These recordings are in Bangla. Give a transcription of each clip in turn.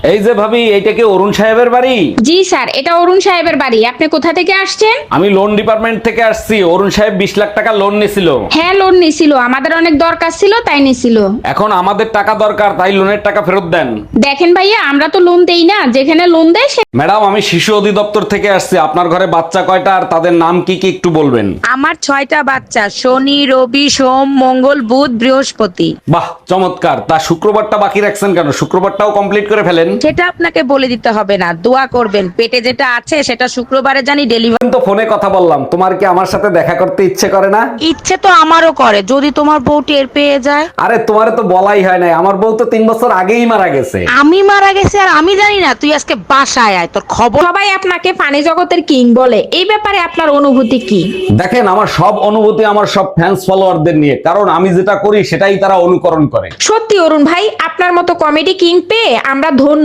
এই যে ভাবি, এইটা কি অরুণ সাহেবের বাড়ি? জি স্যার, এটা অরুণ সাহেবের বাড়ি। আপনি কোথা থেকে আসছেন? আমি লোন ডিপার্টমেন্ট থেকে আসছি। অরুণ সাহেব 20 লাখ টাকা লোন নিছিল। হ্যাঁ, লোন নিছিল, আমাদের অনেক দরকার ছিল তাই নিছিল। এখন আমাদের টাকা দরকার, তাই লোনের টাকা ফেরত দেন। দেখেন ভাইয়া, আমরা তো লোন দেই না, যেখানে লোন দেয় ম্যাডাম, আমি শিশু অধিদপ্তর থেকে আসছি। আপনার ঘরে বাচ্চা কয়টা আর তাদের নাম কি কি একটু বলবেন? আমার 6টা বাচ্চা, শনি রবি সোম মঙ্গল বুধ বৃহস্পতি। বাহ, চমৎকার। তা শুক্রবারটা বাকি রাখছেন কেন? শুক্রবারটাও কমপ্লিট করে ফেলেন। সেটা আপনাকে বলে দিতে হবে না, দোয়া করবেন পেটে যেটা আছে সেটা শুক্রবারে জানি ডেলিভারি। তো ফোনে কথা বললাম, তোমার কি আমার সাথে দেখা করতে ইচ্ছে করে না? ইচ্ছে তো আমারও করে, যদি তোমার বউ টের পেয়ে যায়। আরে তোমারে তো বলাই হয় নাই, আমার বউ তো 3 বছর আগেই মারা গেছে। আমি মারা গেছি আর আমি জানি না? তুই আজকে বাসায় আয়, তোর খবর। সবাই আপনাকে ফানি জগতের কিং বলে, এই ব্যাপারে আপনার অনুভূতি কি? দেখেন, আমার সব অনুভূতি আমার সব ফ্যান্স ফলোয়ারদের নিয়ে, কারণ আমি যেটা করি সেটাই তারা অনুকরণ করে। সত্যি অরুণ ভাই, আপনার মতো কমেডি কিং পেয়ে আমরা ধন্য।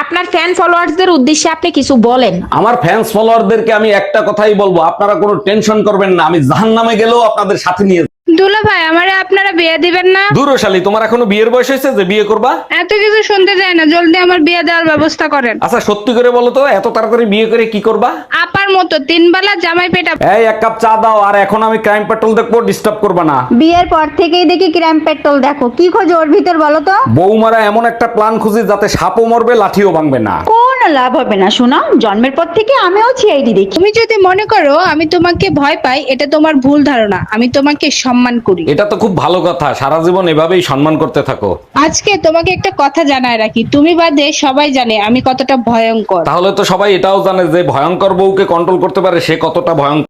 আপনার ফ্যান ফলোয়ার্সদের উদ্দেশ্যে আপনি কিছু বলেন। আমার ফ্যান্স ফলোয়ারদেরকে আমি একটা কথাই বলবো, আপনারা কোনো টেনশন করবেন না, আমি জাহান্নামে গেলেও আপনাদের সাথে নিয়ে। দুলা ভাই, আমারে আপনারা বিয়ে দিবেন না? দূরশালী, তোমার এখনো বিয়ের বয়স হয়েছে যে বিয়ে করবা? এত কিছু শুনতে চাই না, জলদি আমার বিয়ে দেওয়ার ব্যবস্থা করেন। আচ্ছা সত্যি করে বলো তো, এত তাড়াতাড়ি বিয়ে করে কি করবা? আপার মতো 3 বেলা জামাই পেটা। এই 1 কাপ চা দাও। আর এখন আমি ক্রাইম পেট্রোল দেখবো, ডিস্টার্ব করবা না। বিয়ের পর থেকেই দেখি ক্রাইম পেট্রোল দেখো, কি খোঁজ ওর ভিতর বলো তো? বৌমারা এমন একটা প্ল্যান খুঁজি যাতে সাপও মরবে লাঠিও ভাঙবে না। কোনো লাভ হবে না, শোনো, জন্মের পর থেকে আমিও সিআইডি দেখি। তুমি যদি মনে করো আমি তোমাকে ভয় পাই, এটা তোমার ভুল ধারণা। আমি তোমাকে সম্মান করি। এটা তো খুব ভালো কথা, সারা জীবন এভাবেই সম্মান করতে থাকো। আজকে তোমাকে একটা কথা জানায় রাখি, তুমি বাদে সবাই জানে আমি কতটা ভয়ঙ্কর। তাহলে তো সবাই এটাও জানে যে ভয়ঙ্কর বউকে কন্ট্রোল করতে পারে সে কতটা ভয়ঙ্কর।